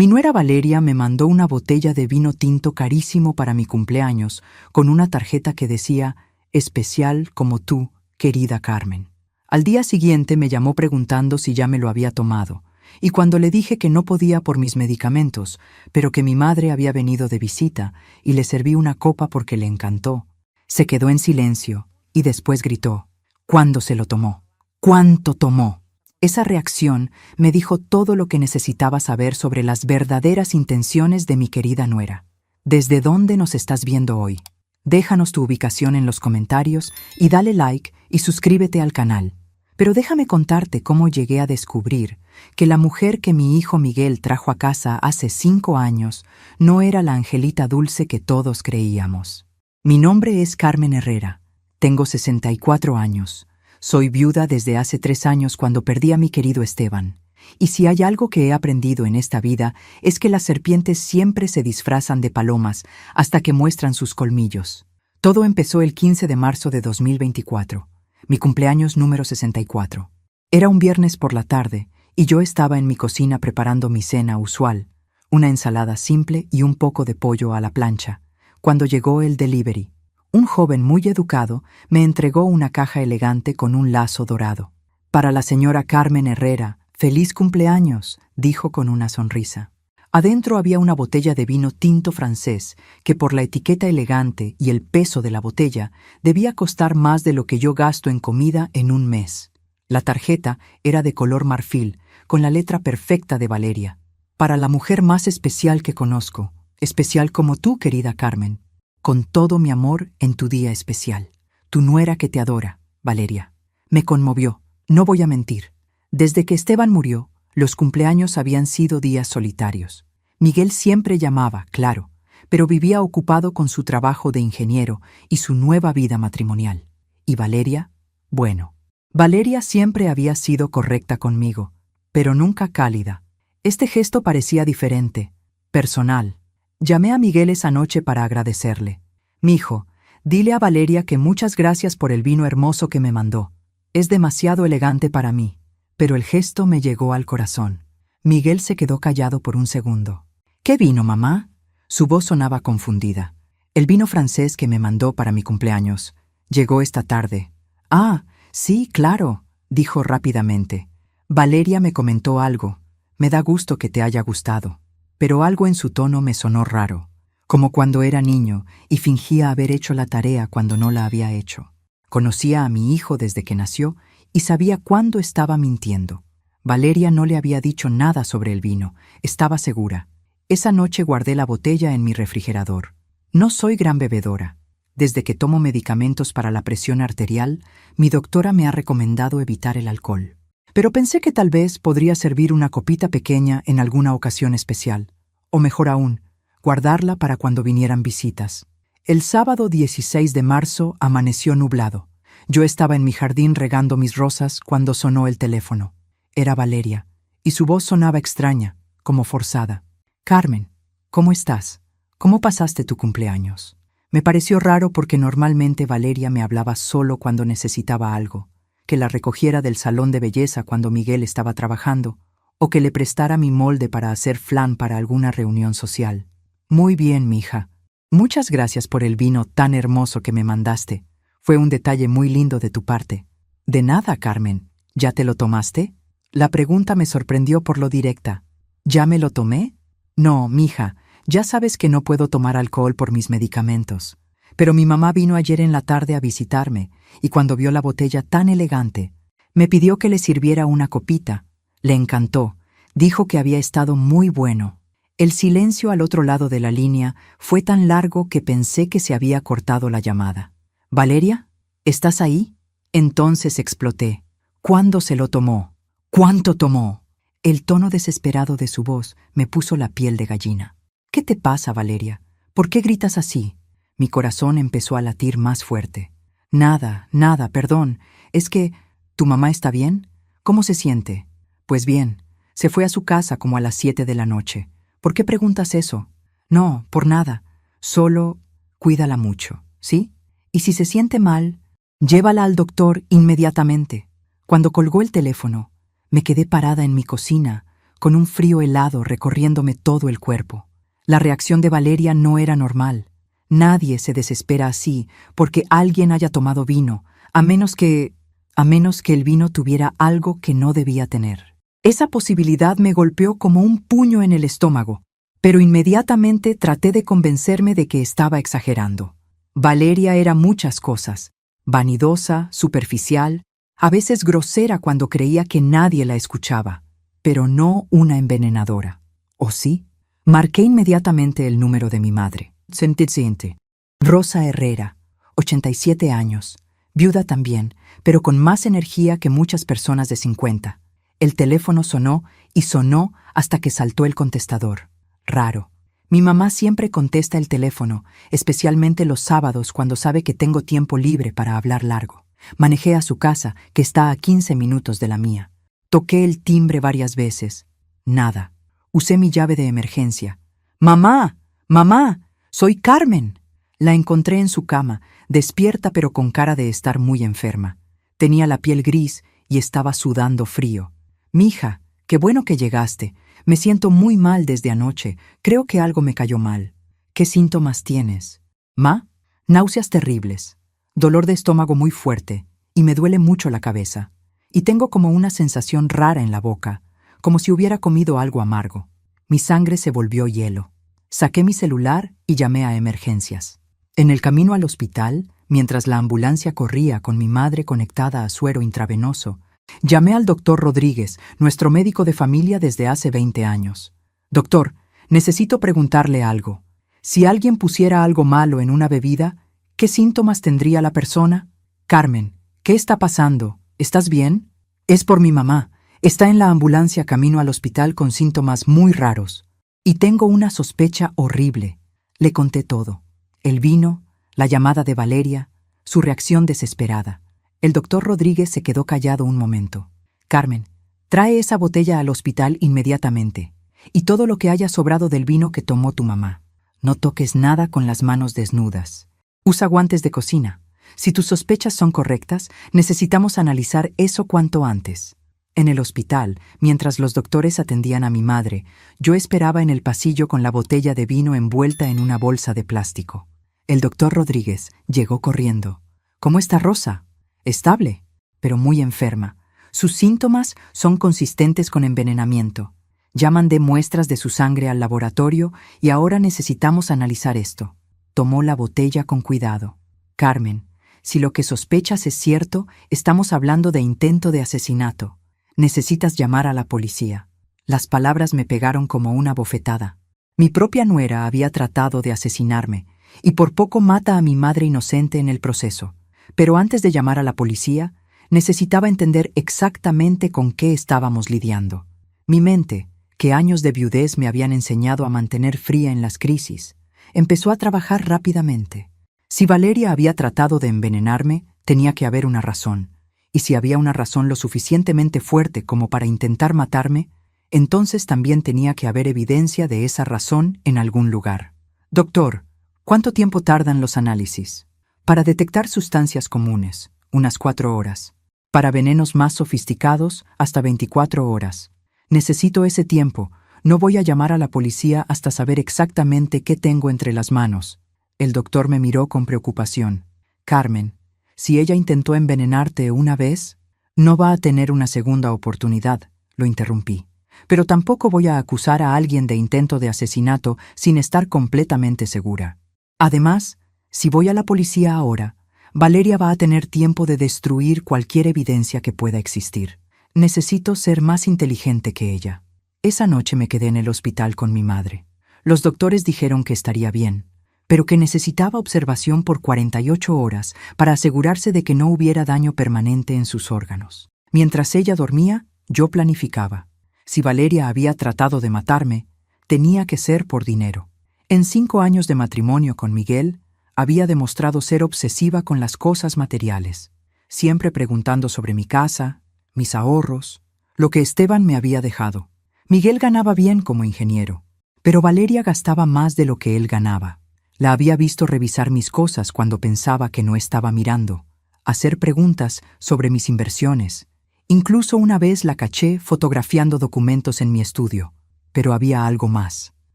Mi nuera Valeria me mandó una botella de vino tinto carísimo para mi cumpleaños, con una tarjeta que decía, especial como tú, querida Carmen. Al día siguiente me llamó preguntando si ya me lo había tomado, y cuando le dije que no podía por mis medicamentos, pero que mi madre había venido de visita, y le serví una copa porque le encantó, se quedó en silencio, y después gritó, ¿cuándo se lo tomó? ¿Cuánto tomó? Esa reacción me dijo todo lo que necesitaba saber sobre las verdaderas intenciones de mi querida nuera. ¿Desde dónde nos estás viendo hoy? Déjanos tu ubicación en los comentarios y dale like y suscríbete al canal. Pero déjame contarte cómo llegué a descubrir que la mujer que mi hijo Miguel trajo a casa hace 5 años no era la angelita dulce que todos creíamos. Mi nombre es Carmen Herrera. Tengo 64 años. Soy viuda desde hace 3 años cuando perdí a mi querido Esteban. Y si hay algo que he aprendido en esta vida es que las serpientes siempre se disfrazan de palomas hasta que muestran sus colmillos. Todo empezó el 15 de marzo de 2024, mi cumpleaños número 64. Era un viernes por la tarde y yo estaba en mi cocina preparando mi cena usual, una ensalada simple y un poco de pollo a la plancha, cuando llegó el delivery. Un joven muy educado me entregó una caja elegante con un lazo dorado. Para la señora Carmen Herrera, «Feliz cumpleaños», dijo con una sonrisa. Adentro había una botella de vino tinto francés que por la etiqueta elegante y el peso de la botella debía costar más de lo que yo gasto en comida en un mes. La tarjeta era de color marfil, con la letra perfecta de Valeria. Para la mujer más especial que conozco, especial como tú, querida Carmen. Con todo mi amor en tu día especial. Tu nuera que te adora, Valeria. Me conmovió, no voy a mentir. Desde que Esteban murió, los cumpleaños habían sido días solitarios. Miguel siempre llamaba, claro, pero vivía ocupado con su trabajo de ingeniero y su nueva vida matrimonial. ¿Y Valeria? Bueno, Valeria siempre había sido correcta conmigo, pero nunca cálida. Este gesto parecía diferente, personal. Llamé a Miguel esa noche para agradecerle. «Mijo, dile a Valeria que muchas gracias por el vino hermoso que me mandó. Es demasiado elegante para mí». Pero el gesto me llegó al corazón. Miguel se quedó callado por un segundo. «¿Qué vino, mamá?» Su voz sonaba confundida. «El vino francés que me mandó para mi cumpleaños. Llegó esta tarde». «Ah, sí, claro», dijo rápidamente. «Valeria me comentó algo. Me da gusto que te haya gustado». Pero algo en su tono me sonó raro, como cuando era niño y fingía haber hecho la tarea cuando no la había hecho. Conocía a mi hijo desde que nació y sabía cuándo estaba mintiendo. Valeria no le había dicho nada sobre el vino, estaba segura. Esa noche guardé la botella en mi refrigerador. No soy gran bebedora. Desde que tomo medicamentos para la presión arterial, mi doctora me ha recomendado evitar el alcohol. Pero pensé que tal vez podría servir una copita pequeña en alguna ocasión especial. O mejor aún, guardarla para cuando vinieran visitas. El sábado 16 de marzo amaneció nublado. Yo estaba en mi jardín regando mis rosas cuando sonó el teléfono. Era Valeria, y su voz sonaba extraña, como forzada. «Carmen, ¿cómo estás? ¿Cómo pasaste tu cumpleaños?» Me pareció raro porque normalmente Valeria me hablaba solo cuando necesitaba algo. Que la recogiera del salón de belleza cuando Miguel estaba trabajando, o que le prestara mi molde para hacer flan para alguna reunión social. «Muy bien, mija. Muchas gracias por el vino tan hermoso que me mandaste. Fue un detalle muy lindo de tu parte». «De nada, Carmen. ¿Ya te lo tomaste?» La pregunta me sorprendió por lo directa. «¿Ya me lo tomé?» «No, mija, ya sabes que no puedo tomar alcohol por mis medicamentos. Pero mi mamá vino ayer en la tarde a visitarme, y cuando vio la botella tan elegante, me pidió que le sirviera una copita. Le encantó. Dijo que había estado muy bueno». El silencio al otro lado de la línea fue tan largo que pensé que se había cortado la llamada. «¿Valeria? ¿Estás ahí?» Entonces exploté. «¿Cuándo se lo tomó? ¿Cuánto tomó?» El tono desesperado de su voz me puso la piel de gallina. «¿Qué te pasa, Valeria? ¿Por qué gritas así?» Mi corazón empezó a latir más fuerte. «Nada, perdón. Es que... ¿Tu mamá está bien? ¿Cómo se siente?» «Pues bien. Se fue a su casa como a las 7 de la noche. ¿Por qué preguntas eso?» «No, por nada. Solo cuídala mucho, ¿sí? Y si se siente mal, llévala al doctor inmediatamente». Cuando colgó el teléfono, me quedé parada en mi cocina, con un frío helado recorriéndome todo el cuerpo. La reacción de Valeria no era normal. Nadie se desespera así porque alguien haya tomado vino, a menos que el vino tuviera algo que no debía tener. Esa posibilidad me golpeó como un puño en el estómago, pero inmediatamente traté de convencerme de que estaba exagerando. Valeria era muchas cosas: vanidosa, superficial, a veces grosera cuando creía que nadie la escuchaba, pero no una envenenadora. ¿O sí? Marqué inmediatamente el número de mi madre. Siguiente. Rosa Herrera, 87 años, viuda también, pero con más energía que muchas personas de 50. El teléfono sonó y sonó hasta que saltó el contestador. Raro. Mi mamá siempre contesta el teléfono, especialmente los sábados cuando sabe que tengo tiempo libre para hablar largo. Manejé a su casa, que está a 15 minutos de la mía. Toqué el timbre varias veces. Nada. Usé mi llave de emergencia. ¡Mamá! ¡Mamá! ¡Soy Carmen! La encontré en su cama, despierta pero con cara de estar muy enferma. Tenía la piel gris y estaba sudando frío. «Mija, qué bueno que llegaste. Me siento muy mal desde anoche. Creo que algo me cayó mal. ¿Qué síntomas tienes?» «Ma, náuseas terribles, dolor de estómago muy fuerte y me duele mucho la cabeza. Y tengo como una sensación rara en la boca, como si hubiera comido algo amargo». Mi sangre se volvió hielo. Saqué mi celular y llamé a emergencias. En el camino al hospital, mientras la ambulancia corría con mi madre conectada a suero intravenoso, llamé al doctor Rodríguez, nuestro médico de familia desde hace 20 años. «Doctor, necesito preguntarle algo. Si alguien pusiera algo malo en una bebida, ¿qué síntomas tendría la persona?» «Carmen, ¿qué está pasando? ¿Estás bien?» «Es por mi mamá. Está en la ambulancia camino al hospital con síntomas muy raros. Y tengo una sospecha horrible». Le conté todo. El vino, la llamada de Valeria, su reacción desesperada. El doctor Rodríguez se quedó callado un momento. «Carmen, trae esa botella al hospital inmediatamente, y todo lo que haya sobrado del vino que tomó tu mamá. No toques nada con las manos desnudas. Usa guantes de cocina. Si tus sospechas son correctas, necesitamos analizar eso cuanto antes». En el hospital, mientras los doctores atendían a mi madre, yo esperaba en el pasillo con la botella de vino envuelta en una bolsa de plástico. El doctor Rodríguez llegó corriendo. «¿Cómo está Rosa?» «Estable, pero muy enferma. Sus síntomas son consistentes con envenenamiento. Ya mandé muestras de su sangre al laboratorio y ahora necesitamos analizar esto». Tomó la botella con cuidado. «Carmen, si lo que sospechas es cierto, estamos hablando de intento de asesinato. Necesitas llamar a la policía». Las palabras me pegaron como una bofetada. Mi propia nuera había tratado de asesinarme, y por poco mata a mi madre inocente en el proceso. Pero antes de llamar a la policía, necesitaba entender exactamente con qué estábamos lidiando. Mi mente, que años de viudez me habían enseñado a mantener fría en las crisis, empezó a trabajar rápidamente. Si Valeria había tratado de envenenarme, tenía que haber una razón. Y si había una razón lo suficientemente fuerte como para intentar matarme, entonces también tenía que haber evidencia de esa razón en algún lugar. «Doctor, ¿cuánto tiempo tardan los análisis?» «Para detectar sustancias comunes, unas 4 horas. Para venenos más sofisticados, hasta 24 horas. Necesito ese tiempo. No voy a llamar a la policía hasta saber exactamente qué tengo entre las manos». El doctor me miró con preocupación. «Carmen, si ella intentó envenenarte una vez, no va a tener una segunda oportunidad», lo interrumpí. «Pero tampoco voy a acusar a alguien de intento de asesinato sin estar completamente segura. Además, si voy a la policía ahora, Valeria va a tener tiempo de destruir cualquier evidencia que pueda existir. Necesito ser más inteligente que ella». Esa noche me quedé en el hospital con mi madre. Los doctores dijeron que estaría bien, pero que necesitaba observación por 48 horas para asegurarse de que no hubiera daño permanente en sus órganos. Mientras ella dormía, yo planificaba. Si Valeria había tratado de matarme, tenía que ser por dinero. En 5 años de matrimonio con Miguel, había demostrado ser obsesiva con las cosas materiales, siempre preguntando sobre mi casa, mis ahorros, lo que Esteban me había dejado. Miguel ganaba bien como ingeniero, pero Valeria gastaba más de lo que él ganaba. La había visto revisar mis cosas cuando pensaba que no estaba mirando, hacer preguntas sobre mis inversiones Incluso una vez la caché fotografiando documentos en mi estudio. Pero había algo más.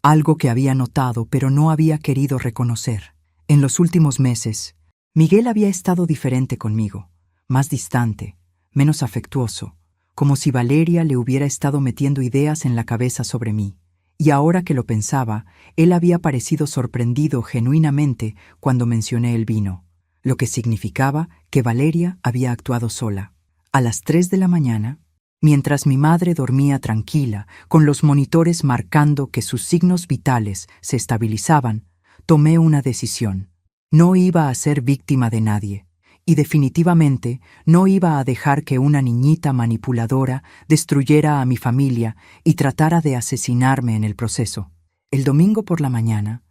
Algo que había notado pero no había querido reconocer. En los últimos meses, Miguel había estado diferente conmigo, más distante, menos afectuoso, como si Valeria le hubiera estado metiendo ideas en la cabeza sobre mí. Y ahora que lo pensaba, él había parecido sorprendido genuinamente cuando mencioné el vino, lo que significaba que Valeria había actuado sola. A las 3 de la mañana, mientras mi madre dormía tranquila, con los monitores marcando que sus signos vitales se estabilizaban, tomé una decisión. No iba a ser víctima de nadie, y definitivamente no iba a dejar que una niñita manipuladora destruyera a mi familia y tratara de asesinarme en el proceso. El domingo por la mañana,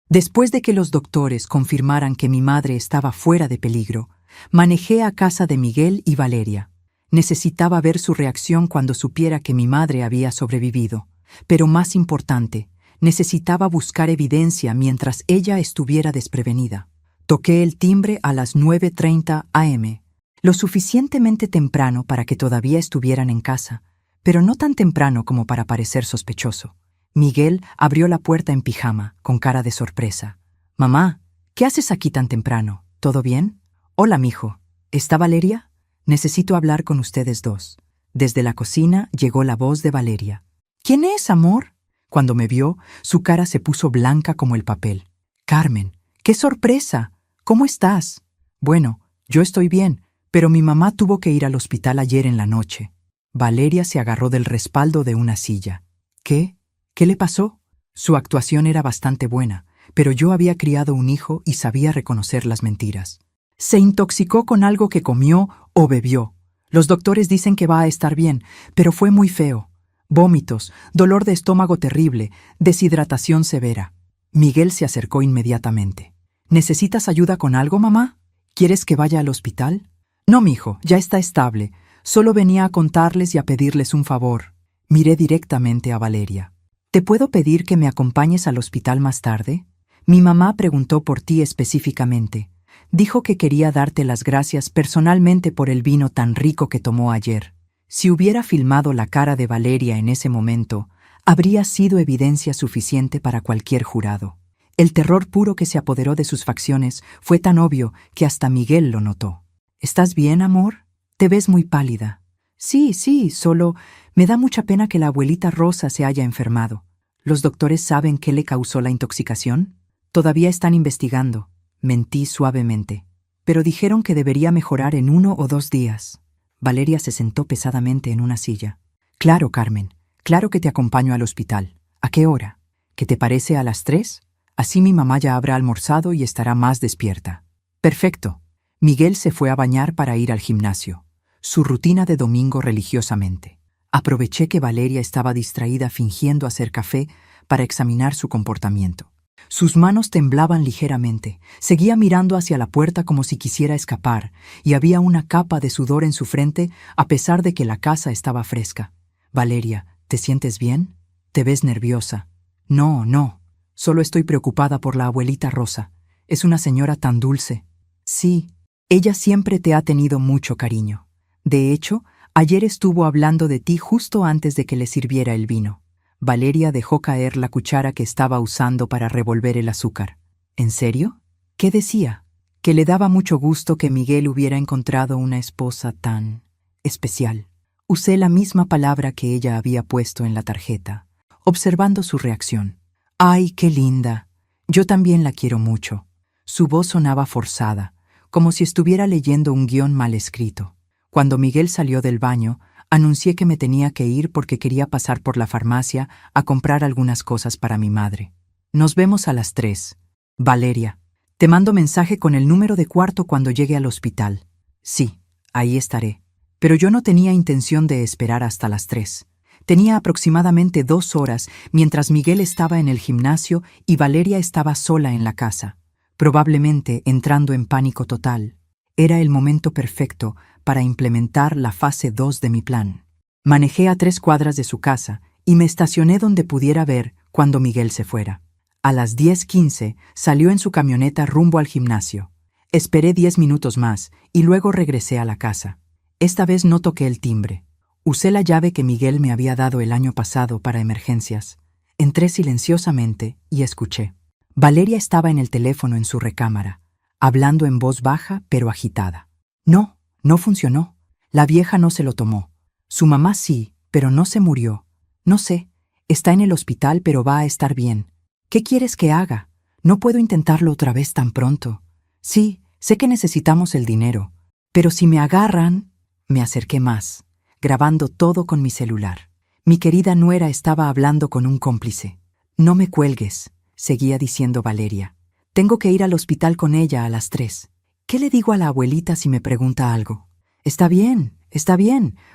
después de que los doctores confirmaran que mi madre estaba fuera de peligro, manejé a casa de Miguel y Valeria. Necesitaba ver su reacción cuando supiera que mi madre había sobrevivido, pero más importante, necesitaba buscar evidencia mientras ella estuviera desprevenida. Toqué el timbre a las 9:30 am, lo suficientemente temprano para que todavía estuvieran en casa, pero no tan temprano como para parecer sospechoso. Miguel abrió la puerta en pijama, con cara de sorpresa. «Mamá, ¿qué haces aquí tan temprano? ¿Todo bien?» «Hola, mijo. ¿Está Valeria? Necesito hablar con ustedes dos». Desde la cocina llegó la voz de Valeria. «¿Quién es, amor?» Cuando me vio, su cara se puso blanca como el papel. «Carmen, qué sorpresa. ¿Cómo estás?» «Bueno, yo estoy bien, pero mi mamá tuvo que ir al hospital ayer en la noche». Valeria se agarró del respaldo de una silla. «¿Qué? ¿Qué le pasó?» Su actuación era bastante buena, pero yo había criado un hijo y sabía reconocer las mentiras. «Se intoxicó con algo que comió o bebió. Los doctores dicen que va a estar bien, pero fue muy feo. Vómitos, dolor de estómago terrible, deshidratación severa». Miguel se acercó inmediatamente. «¿Necesitas ayuda con algo, mamá? ¿Quieres que vaya al hospital?» «No, mijo, ya está estable. Solo venía a contarles y a pedirles un favor». Miré directamente a Valeria. «¿Te puedo pedir que me acompañes al hospital más tarde? Mi mamá preguntó por ti específicamente. Dijo que quería darte las gracias personalmente por el vino tan rico que tomó ayer». Si hubiera filmado la cara de Valeria en ese momento, habría sido evidencia suficiente para cualquier jurado. El terror puro que se apoderó de sus facciones fue tan obvio que hasta Miguel lo notó. «¿Estás bien, amor? Te ves muy pálida». Sí, solo me da mucha pena que la abuelita Rosa se haya enfermado. ¿Los doctores saben qué le causó la intoxicación?» «Todavía están investigando». Mentí suavemente. «Pero dijeron que debería mejorar en 1 o 2 días». Valeria se sentó pesadamente en una silla. «Claro, Carmen. Claro que te acompaño al hospital. ¿A qué hora? ¿Qué te parece a las 3? Así mi mamá ya habrá almorzado y estará más despierta». «Perfecto». Miguel se fue a bañar para ir al gimnasio. Su rutina de domingo religiosamente. Aproveché que Valeria estaba distraída fingiendo hacer café para examinar su comportamiento. Sus manos temblaban ligeramente, seguía mirando hacia la puerta como si quisiera escapar, y había una capa de sudor en su frente a pesar de que la casa estaba fresca. «Valeria, ¿te sientes bien? ¿Te ves nerviosa?» No, solo estoy preocupada por la abuelita Rosa. Es una señora tan dulce». «Sí, ella siempre te ha tenido mucho cariño. De hecho, ayer estuvo hablando de ti justo antes de que le sirviera el vino». Valeria dejó caer la cuchara que estaba usando para revolver el azúcar. «¿En serio? ¿Qué decía?» «Que le daba mucho gusto que Miguel hubiera encontrado una esposa tan especial». Usé la misma palabra que ella había puesto en la tarjeta, observando su reacción. «Ay, qué linda. Yo también la quiero mucho». Su voz sonaba forzada, como si estuviera leyendo un guión mal escrito. Cuando Miguel salió del baño, anuncié que me tenía que ir porque quería pasar por la farmacia a comprar algunas cosas para mi madre. «Nos vemos a las 3. Valeria, te mando mensaje con el número de cuarto cuando llegue al hospital». «Sí, ahí estaré». Pero yo no tenía intención de esperar hasta las 3. Tenía aproximadamente 2 horas mientras Miguel estaba en el gimnasio y Valeria estaba sola en la casa, probablemente entrando en pánico total. Era el momento perfecto para implementar la fase 2 de mi plan. Manejé a 3 cuadras de su casa y me estacioné donde pudiera ver cuando Miguel se fuera. A las 10:15 salió en su camioneta rumbo al gimnasio. Esperé 10 minutos más y luego regresé a la casa. Esta vez no toqué el timbre. Usé la llave que Miguel me había dado el año pasado para emergencias. Entré silenciosamente y escuché. Valeria estaba en el teléfono en su recámara, hablando en voz baja pero agitada. No funcionó. La vieja no se lo tomó. Su mamá sí, pero no se murió. No sé, está en el hospital pero va a estar bien. ¿Qué quieres que haga? No puedo intentarlo otra vez tan pronto. Sí, sé que necesitamos el dinero, pero si me agarran... Me acerqué más, grabando todo con mi celular. Mi querida nuera estaba hablando con un cómplice. No me cuelgues, seguía diciendo Valeria. Tengo que ir al hospital con ella a las 3. ¿Qué le digo a la abuelita si me pregunta algo? Está bien,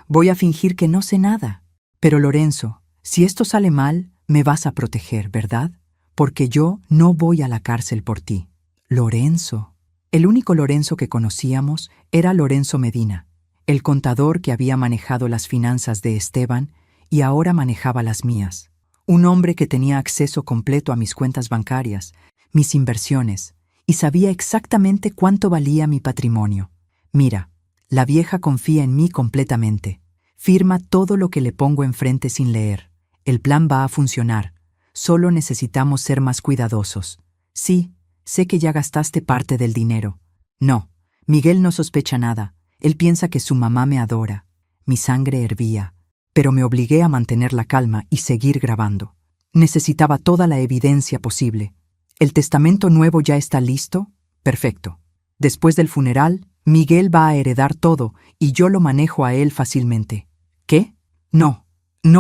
voy a fingir que no sé nada. Pero Lorenzo, si esto sale mal, me vas a proteger, ¿verdad? Porque yo no voy a la cárcel por ti. Lorenzo. El único Lorenzo que conocíamos era Lorenzo Medina, el contador que había manejado las finanzas de Esteban y ahora manejaba las mías. Un hombre que tenía acceso completo a mis cuentas bancarias, mis inversiones, y sabía exactamente cuánto valía mi patrimonio. Mira, la vieja confía en mí completamente. Firma todo lo que le pongo enfrente sin leer. El plan va a funcionar. Solo necesitamos ser más cuidadosos. Sí, sé que ya gastaste parte del dinero. No, Miguel no sospecha nada. Él piensa que su mamá me adora. Mi sangre hervía, pero me obligué a mantener la calma y seguir grabando. Necesitaba toda la evidencia posible. ¿El testamento nuevo ya está listo? Perfecto. Después del funeral, Miguel va a heredar todo y yo lo manejo a él fácilmente. ¿Qué? No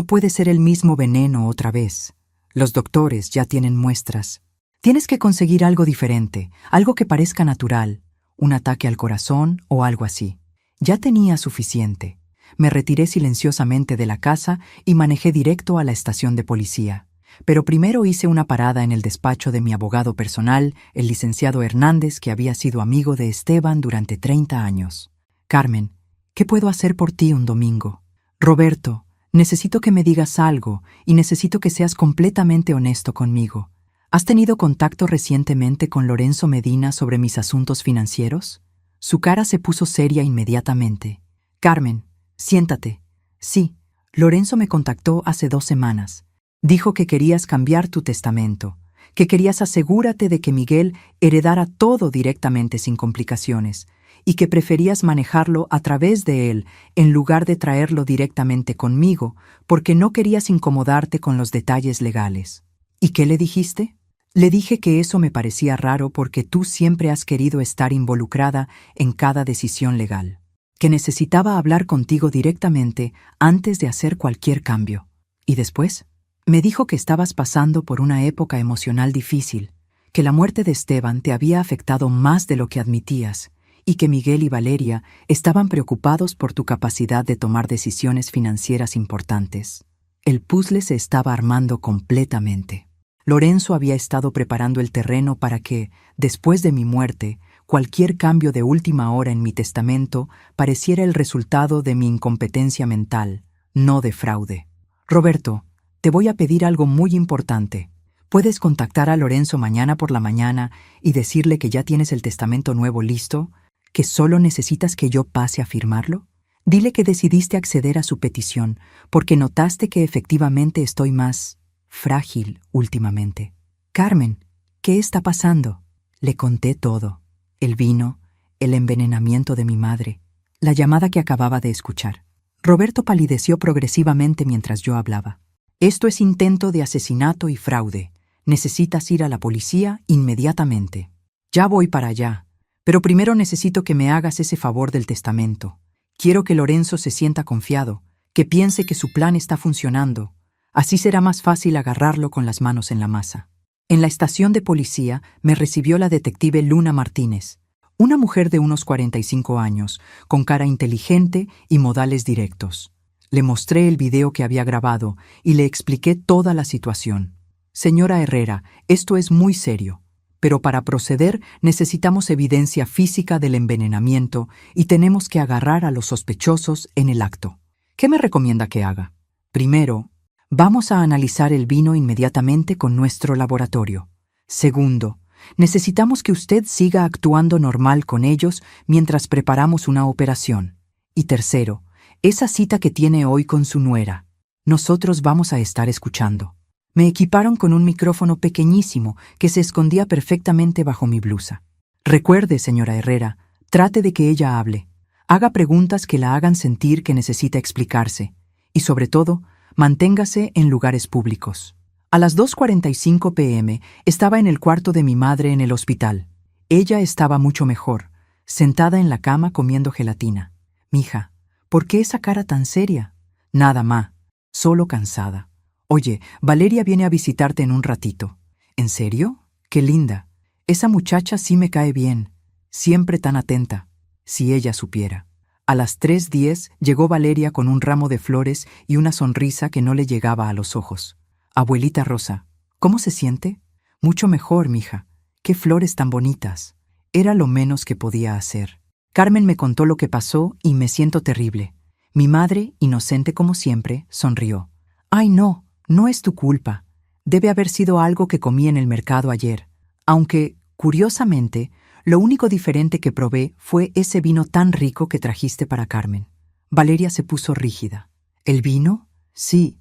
puede ser el mismo veneno otra vez. Los doctores ya tienen muestras. Tienes que conseguir algo diferente, algo que parezca natural, un ataque al corazón o algo así. Ya tenía suficiente. Me retiré silenciosamente de la casa y manejé directo a la estación de policía. Pero primero hice una parada en el despacho de mi abogado personal, el licenciado Hernández, que había sido amigo de Esteban durante 30 años. Carmen, ¿qué puedo hacer por ti un domingo? Roberto, necesito que me digas algo y necesito que seas completamente honesto conmigo. ¿Has tenido contacto recientemente con Lorenzo Medina sobre mis asuntos financieros? Su cara se puso seria inmediatamente. Carmen, siéntate. Sí, Lorenzo me contactó hace 2 semanas. Dijo que querías cambiar tu testamento, que querías asegúrate de que Miguel heredara todo directamente sin complicaciones, y que preferías manejarlo a través de él en lugar de traerlo directamente conmigo, porque no querías incomodarte con los detalles legales. ¿Y qué le dijiste? Le dije que eso me parecía raro porque tú siempre has querido estar involucrada en cada decisión legal, que necesitaba hablar contigo directamente antes de hacer cualquier cambio. ¿Y después? Me dijo que estabas pasando por una época emocional difícil, que la muerte de Esteban te había afectado más de lo que admitías, y que Miguel y Valeria estaban preocupados por tu capacidad de tomar decisiones financieras importantes. El puzzle se estaba armando completamente. Lorenzo había estado preparando el terreno para que, después de mi muerte, cualquier cambio de última hora en mi testamento pareciera el resultado de mi incompetencia mental, no de fraude. Roberto, te voy a pedir algo muy importante. ¿Puedes contactar a Lorenzo mañana por la mañana y decirle que ya tienes el testamento nuevo listo, que solo necesitas que yo pase a firmarlo? Dile que decidiste acceder a su petición porque notaste que efectivamente estoy más frágil últimamente. Carmen, ¿qué está pasando? Le conté todo. El vino, el envenenamiento de mi madre, la llamada que acababa de escuchar. Roberto palideció progresivamente mientras yo hablaba. Esto es intento de asesinato y fraude. Necesitas ir a la policía inmediatamente. Ya voy para allá, pero primero necesito que me hagas ese favor del testamento. Quiero que Lorenzo se sienta confiado, que piense que su plan está funcionando. Así será más fácil agarrarlo con las manos en la masa. En la estación de policía me recibió la detective Luna Martínez, una mujer de unos 45 años, con cara inteligente y modales directos. Le mostré el video que había grabado y le expliqué toda la situación. Señora Herrera, esto es muy serio, pero para proceder necesitamos evidencia física del envenenamiento y tenemos que agarrar a los sospechosos en el acto. ¿Qué me recomienda que haga? Primero, vamos a analizar el vino inmediatamente con nuestro laboratorio. Segundo, necesitamos que usted siga actuando normal con ellos mientras preparamos una operación. Y tercero, esa cita que tiene hoy con su nuera. Nosotros vamos a estar escuchando. Me equiparon con un micrófono pequeñísimo que se escondía perfectamente bajo mi blusa. Recuerde, señora Herrera, trate de que ella hable. Haga preguntas que la hagan sentir que necesita explicarse. Y sobre todo, manténgase en lugares públicos. A las 2:45 p.m. estaba en el cuarto de mi madre en el hospital. Ella estaba mucho mejor, sentada en la cama comiendo gelatina. Mija, ¿por qué esa cara tan seria? Nada, ma, solo cansada. Oye, Valeria viene a visitarte en un ratito. ¿En serio? Qué linda. Esa muchacha sí me cae bien. Siempre tan atenta. Si ella supiera. A las 3:10 llegó Valeria con un ramo de flores y una sonrisa que no le llegaba a los ojos. Abuelita Rosa, ¿cómo se siente? Mucho mejor, mija. Qué flores tan bonitas. Era lo menos que podía hacer. Carmen me contó lo que pasó y me siento terrible. Mi madre, inocente como siempre, sonrió. Ay, no, no es tu culpa. Debe haber sido algo que comí en el mercado ayer. Aunque, curiosamente, lo único diferente que probé fue ese vino tan rico que trajiste para Carmen. Valeria se puso rígida. ¿El vino? Sí.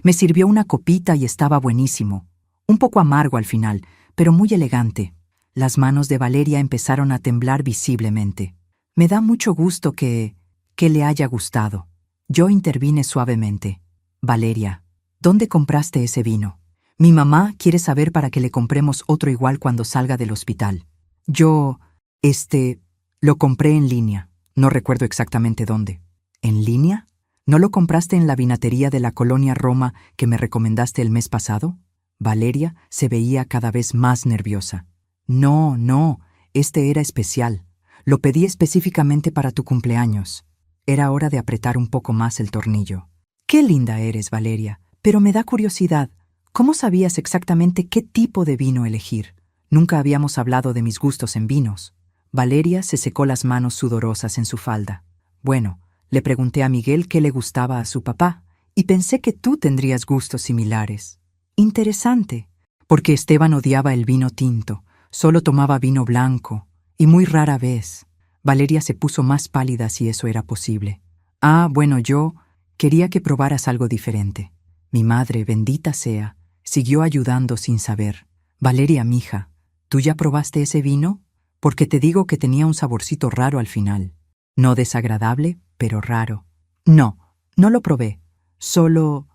Me sirvió una copita y estaba buenísimo. Un poco amargo al final, pero muy elegante. Las manos de Valeria empezaron a temblar visiblemente. Me da mucho gusto que le haya gustado. Yo intervine suavemente. Valeria, ¿dónde compraste ese vino? Mi mamá quiere saber para que le compremos otro igual cuando salga del hospital. Yo, lo compré en línea. No recuerdo exactamente dónde. ¿En línea? ¿No lo compraste en la vinatería de la colonia Roma que me recomendaste el mes pasado? Valeria se veía cada vez más nerviosa. No, este era especial. Lo pedí específicamente para tu cumpleaños. Era hora de apretar un poco más el tornillo. Qué linda eres, Valeria, pero me da curiosidad. ¿Cómo sabías exactamente qué tipo de vino elegir? Nunca habíamos hablado de mis gustos en vinos. Valeria se secó las manos sudorosas en su falda. Bueno, le pregunté a Miguel qué le gustaba a su papá, y pensé que tú tendrías gustos similares. Interesante, porque Esteban odiaba el vino tinto, solo tomaba vino blanco, y muy rara vez. Valeria se puso más pálida si eso era posible. Bueno, yo quería que probaras algo diferente. Mi madre, bendita sea, siguió ayudando sin saber. Valeria, mija, ¿tú ya probaste ese vino? Porque te digo que tenía un saborcito raro al final. No desagradable, pero raro. No lo probé. Solo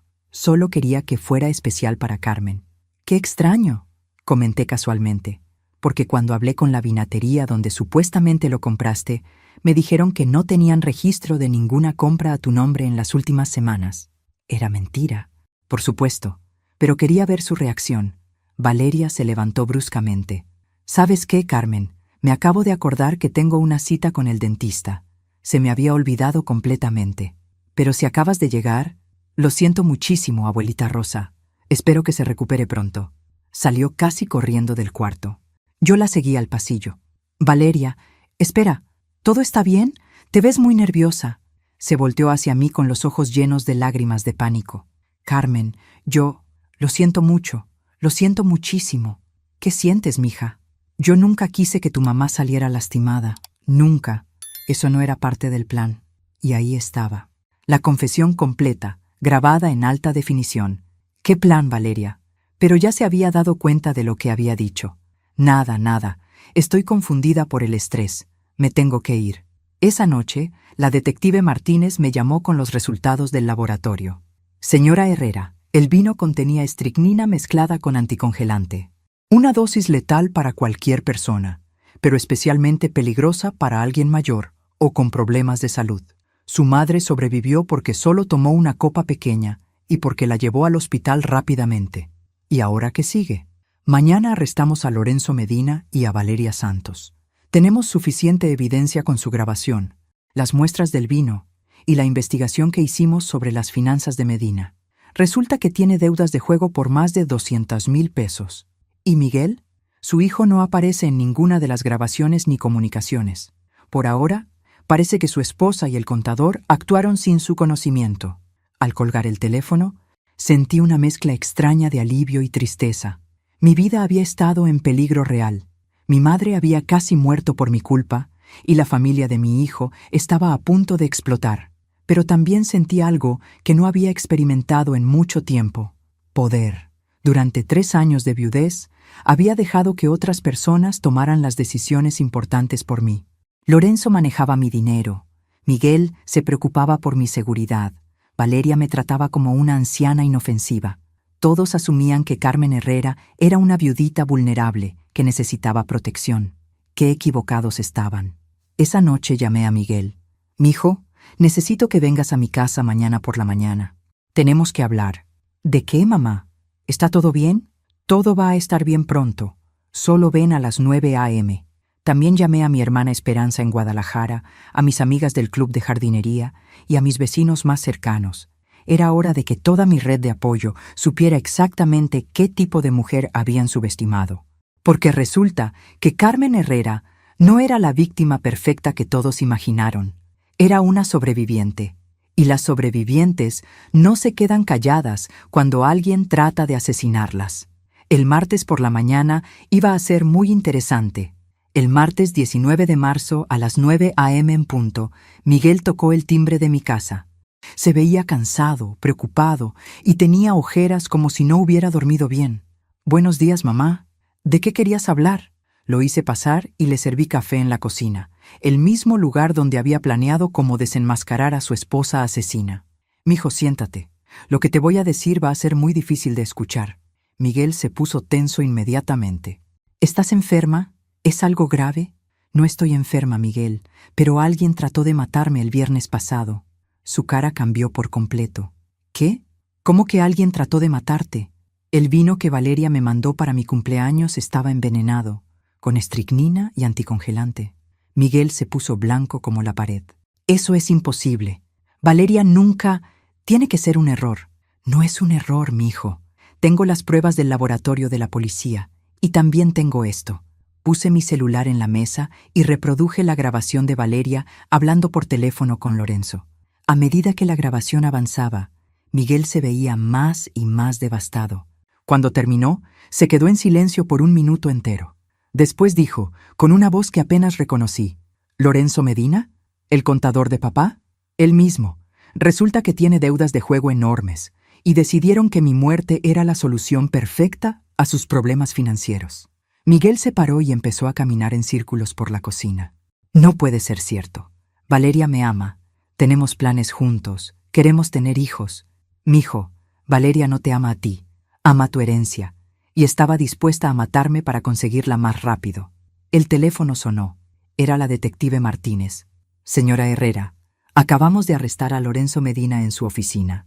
quería que fuera especial para Carmen. ¡Qué extraño!, comenté casualmente, porque cuando hablé con la vinatería donde supuestamente lo compraste, me dijeron que no tenían registro de ninguna compra a tu nombre en las últimas semanas. Era mentira, por supuesto, pero quería ver su reacción. Valeria se levantó bruscamente. ¿Sabes qué, Carmen? Me acabo de acordar que tengo una cita con el dentista. Se me había olvidado completamente. Pero si acabas de llegar, lo siento muchísimo, abuelita Rosa. Espero que se recupere pronto. Salió casi corriendo del cuarto. Yo la seguí al pasillo. Valeria, espera, ¿todo está bien? Te ves muy nerviosa. Se volteó hacia mí con los ojos llenos de lágrimas de pánico. Carmen, lo siento mucho, lo siento muchísimo. ¿Qué sientes, mija? Yo nunca quise que tu mamá saliera lastimada. Nunca. Eso no era parte del plan. Y ahí estaba. La confesión completa, grabada en alta definición. ¿Qué plan, Valeria? Pero ya se había dado cuenta de lo que había dicho. Nada. Estoy confundida por el estrés. Me tengo que ir. Esa noche, la detective Martínez me llamó con los resultados del laboratorio. Señora Herrera, el vino contenía estricnina mezclada con anticongelante. Una dosis letal para cualquier persona, pero especialmente peligrosa para alguien mayor o con problemas de salud. Su madre sobrevivió porque solo tomó una copa pequeña y porque la llevó al hospital rápidamente. ¿Y ahora qué sigue? Mañana arrestamos a Lorenzo Medina y a Valeria Santos. Tenemos suficiente evidencia con su grabación, las muestras del vino y la investigación que hicimos sobre las finanzas de Medina. Resulta que tiene deudas de juego por más de 200,000 pesos. ¿Y Miguel? Su hijo no aparece en ninguna de las grabaciones ni comunicaciones. Por ahora, parece que su esposa y el contador actuaron sin su conocimiento. Al colgar el teléfono, sentí una mezcla extraña de alivio y tristeza. Mi vida había estado en peligro real. Mi madre había casi muerto por mi culpa y la familia de mi hijo estaba a punto de explotar. Pero también sentí algo que no había experimentado en mucho tiempo: poder. Durante 3 años de viudez, había dejado que otras personas tomaran las decisiones importantes por mí. Lorenzo manejaba mi dinero, Miguel se preocupaba por mi seguridad, Valeria me trataba como una anciana inofensiva. Todos asumían que Carmen Herrera era una viudita vulnerable que necesitaba protección. Qué equivocados estaban. Esa noche llamé a Miguel. «Mijo, necesito que vengas a mi casa mañana por la mañana. Tenemos que hablar». «¿De qué, mamá? ¿Está todo bien?» «Todo va a estar bien pronto. Solo ven a las 9 a.m. También llamé a mi hermana Esperanza en Guadalajara, a mis amigas del club de jardinería y a mis vecinos más cercanos. Era hora de que toda mi red de apoyo supiera exactamente qué tipo de mujer habían subestimado. Porque resulta que Carmen Herrera no era la víctima perfecta que todos imaginaron. Era una sobreviviente. Y las sobrevivientes no se quedan calladas cuando alguien trata de asesinarlas. El martes por la mañana iba a ser muy interesante. El martes 19 de marzo a las 9 a.m. en punto, Miguel tocó el timbre de mi casa. Se veía cansado, preocupado, y tenía ojeras como si no hubiera dormido bien. «Buenos días, mamá. ¿De qué querías hablar?» Lo hice pasar y le serví café en la cocina, el mismo lugar donde había planeado cómo desenmascarar a su esposa asesina. «Mijo, siéntate. Lo que te voy a decir va a ser muy difícil de escuchar». Miguel se puso tenso inmediatamente. «¿Estás enferma? ¿Es algo grave?» «No estoy enferma, Miguel, pero alguien trató de matarme el viernes pasado». Su cara cambió por completo. «¿Qué? ¿Cómo que alguien trató de matarte?» «El vino que Valeria me mandó para mi cumpleaños estaba envenenado, con estricnina y anticongelante». Miguel se puso blanco como la pared. «Eso es imposible. Valeria nunca... Tiene que ser un error». «No es un error, mi hijo. Tengo las pruebas del laboratorio de la policía, y también tengo esto». Puse mi celular en la mesa y reproduje la grabación de Valeria hablando por teléfono con Lorenzo. A medida que la grabación avanzaba, Miguel se veía más y más devastado. Cuando terminó, se quedó en silencio por 1 minuto entero. Después dijo, con una voz que apenas reconocí: «¿Lorenzo Medina? ¿El contador de papá?» «Él mismo. Resulta que tiene deudas de juego enormes, y decidieron que mi muerte era la solución perfecta a sus problemas financieros». Miguel se paró y empezó a caminar en círculos por la cocina. «No puede ser cierto. Valeria me ama. Tenemos planes juntos. Queremos tener hijos. Mijo, Valeria no te ama a ti. Ama tu herencia. Y estaba dispuesta a matarme para conseguirla más rápido». El teléfono sonó. Era la detective Martínez. «Señora Herrera, acabamos de arrestar a Lorenzo Medina en su oficina.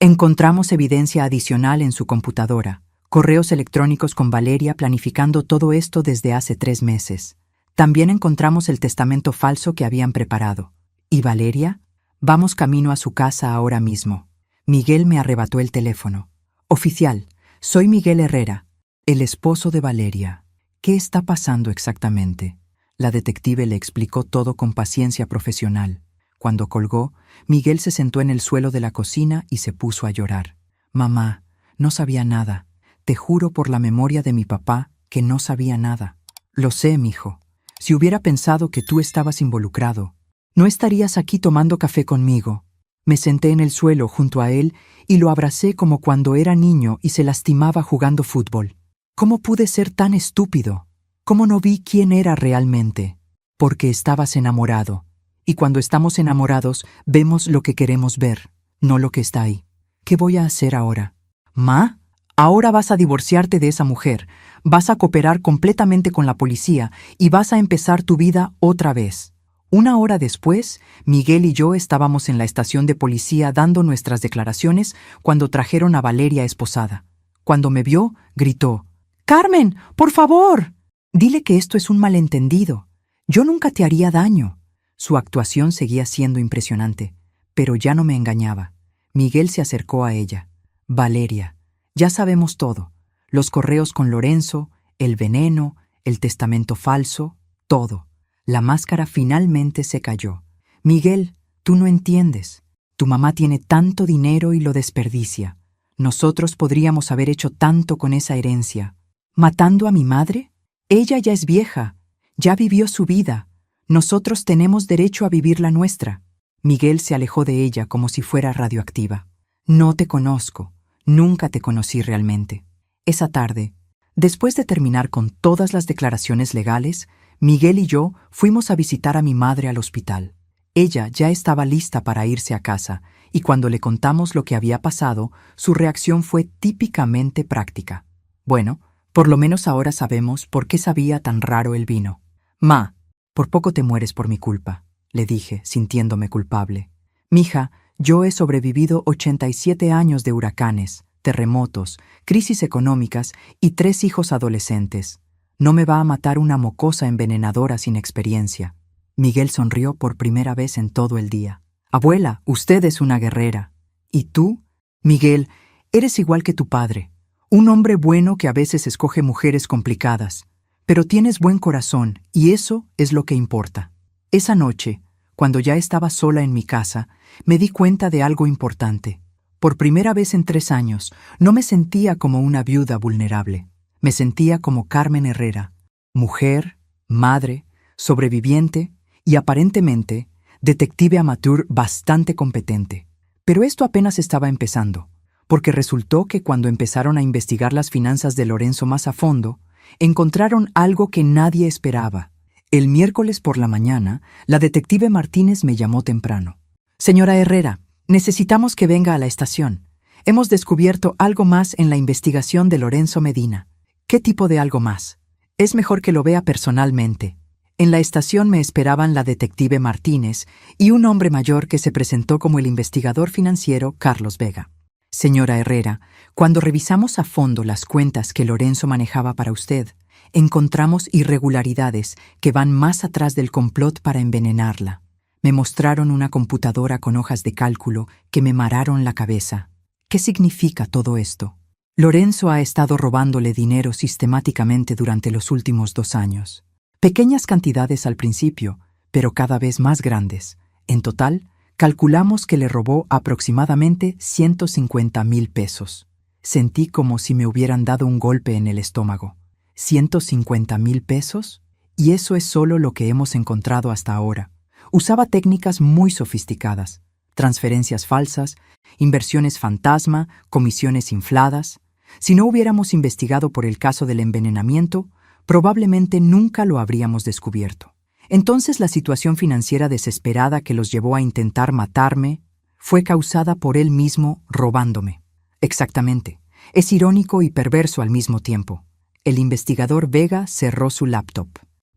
Encontramos evidencia adicional en su computadora. Correos electrónicos con Valeria planificando todo esto desde hace 3 meses. También encontramos el testamento falso que habían preparado. ¿Y Valeria? Vamos camino a su casa ahora mismo». Miguel me arrebató el teléfono. «Oficial, soy Miguel Herrera, el esposo de Valeria. ¿Qué está pasando exactamente?» La detective le explicó todo con paciencia profesional. Cuando colgó, Miguel se sentó en el suelo de la cocina y se puso a llorar. «Mamá, no sabía nada. Te juro por la memoria de mi papá que no sabía nada». «Lo sé, mijo. Si hubiera pensado que tú estabas involucrado, no estarías aquí tomando café conmigo». Me senté en el suelo junto a él y lo abracé como cuando era niño y se lastimaba jugando fútbol. ¿Cómo pude ser tan estúpido? ¿Cómo no vi quién era realmente? Porque estabas enamorado. Y cuando estamos enamorados, vemos lo que queremos ver, no lo que está ahí. ¿Qué voy a hacer ahora? ¿Ma? Ahora vas a divorciarte de esa mujer, vas a cooperar completamente con la policía y vas a empezar tu vida otra vez. 1 hora después, Miguel y yo estábamos en la estación de policía dando nuestras declaraciones cuando trajeron a Valeria esposada. Cuando me vio, gritó: «¡Carmen, por favor! Dile que esto es un malentendido. Yo nunca te haría daño». Su actuación seguía siendo impresionante, pero ya no me engañaba. Miguel se acercó a ella. «Valeria, ya sabemos todo. Los correos con Lorenzo, el veneno, el testamento falso, todo». La máscara finalmente se cayó. «Miguel, tú no entiendes. Tu mamá tiene tanto dinero y lo desperdicia. Nosotros podríamos haber hecho tanto con esa herencia. ¿Matando a mi madre? Ella ya es vieja. Ya vivió su vida. Nosotros tenemos derecho a vivir la nuestra. Miguel se alejó de ella como si fuera radioactiva. No te conozco. Nunca te conocí realmente. Esa tarde, después de terminar con todas las declaraciones legales, Miguel y yo fuimos a visitar a mi madre al hospital. Ella ya estaba lista para irse a casa, y cuando le contamos lo que había pasado, su reacción fue típicamente práctica. Bueno, por lo menos ahora sabemos por qué sabía tan raro el vino. Ma, por poco te mueres por mi culpa, le dije, sintiéndome culpable. Mija, yo he sobrevivido 87 años de huracanes, terremotos, crisis económicas y 3 hijos adolescentes. No me va a matar una mocosa envenenadora sin experiencia. Miguel sonrió por primera vez en todo el día. Abuela, usted es una guerrera. ¿Y tú? Miguel, eres igual que tu padre. Un hombre bueno que a veces escoge mujeres complicadas. Pero tienes buen corazón y eso es lo que importa. Esa noche, cuando ya estaba sola en mi casa, me di cuenta de algo importante. Por primera vez en 3 años, no me sentía como una viuda vulnerable. Me sentía como Carmen Herrera, mujer, madre, sobreviviente y aparentemente detective amateur bastante competente. Pero esto apenas estaba empezando, porque resultó que cuando empezaron a investigar las finanzas de Lorenzo más a fondo, encontraron algo que nadie esperaba. El miércoles por la mañana, la detective Martínez me llamó temprano. Señora Herrera, necesitamos que venga a la estación. Hemos descubierto algo más en la investigación de Lorenzo Medina. ¿Qué tipo de algo más? Es mejor que lo vea personalmente. En la estación me esperaban la detective Martínez y un hombre mayor que se presentó como el investigador financiero Carlos Vega. Señora Herrera, cuando revisamos a fondo las cuentas que Lorenzo manejaba para usted, encontramos irregularidades que van más atrás del complot para envenenarla. Me mostraron una computadora con hojas de cálculo que me mararon la cabeza. ¿Qué significa todo esto? Lorenzo ha estado robándole dinero sistemáticamente durante los últimos 2 años. Pequeñas cantidades al principio, pero cada vez más grandes. En total, calculamos que le robó aproximadamente 150,000 pesos. Sentí como si me hubieran dado un golpe en el estómago. ¿150,000 pesos? Y eso es solo lo que hemos encontrado hasta ahora. Usaba técnicas muy sofisticadas. Transferencias falsas, inversiones fantasma, comisiones infladas. Si no hubiéramos investigado por el caso del envenenamiento, probablemente nunca lo habríamos descubierto. Entonces la situación financiera desesperada que los llevó a intentar matarme fue causada por él mismo robándome. Exactamente. Es irónico y perverso al mismo tiempo. El investigador Vega cerró su laptop.